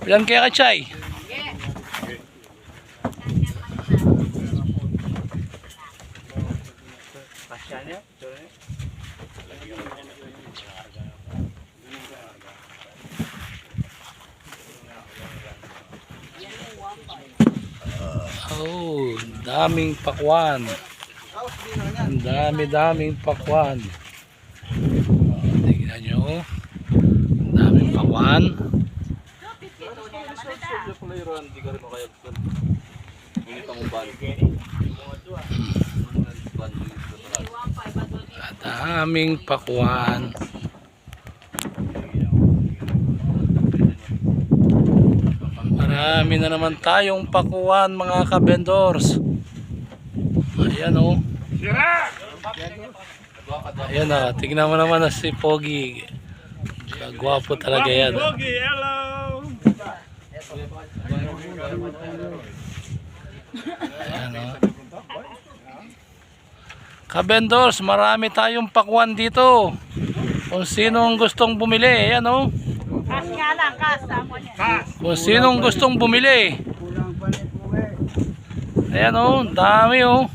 Ilan kaya ka, Chay? Oh, daming pakwan. Ang dami-daming pakwan. Tingnan nyo. Ang daming pakwan. Ang daming pakwan. Marami na naman tayong pakuan mga kabendors. Ayan o. Ayan o. Tignan mo naman na si Pogi. Gwapo talaga yan. Pogi, hello! Ayan o. Kabendors, marami tayong pakuan dito. Kung sinong gustong bumili. Ayan o. Kas nga lang, kas. Kung sinong gustong bumili. Ayan o, dami o.